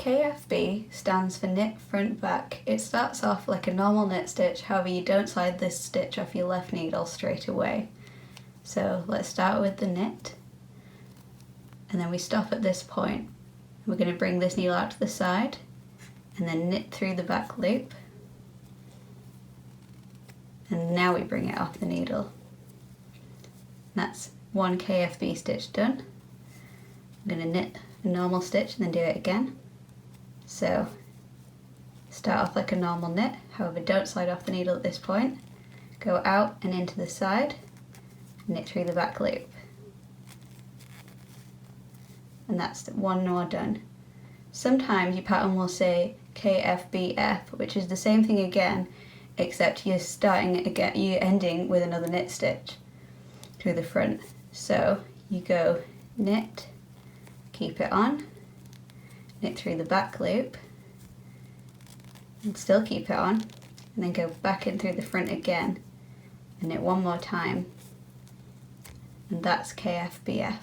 KFB stands for knit front back. It starts off like a normal knit stitch, however you don't slide this stitch off your left needle straight away. So let's start with the knit, and then we stop at this point. We're going to bring this needle out to the side and then knit through the back loop, and now we bring it off the needle. That's one KFB stitch done. I'm going to knit a normal stitch and then do it again. So start off like a normal knit, however don't slide off the needle at this point. Go out and into the side, knit through the back loop. And that's one more done. Sometimes your pattern will say KFBF, which is the same thing again, except you're ending with another knit stitch through the front. So you go knit, keep it on, knit through the back loop, and still keep it on, and then go back in through the front again, and knit one more time, and that's KFBF.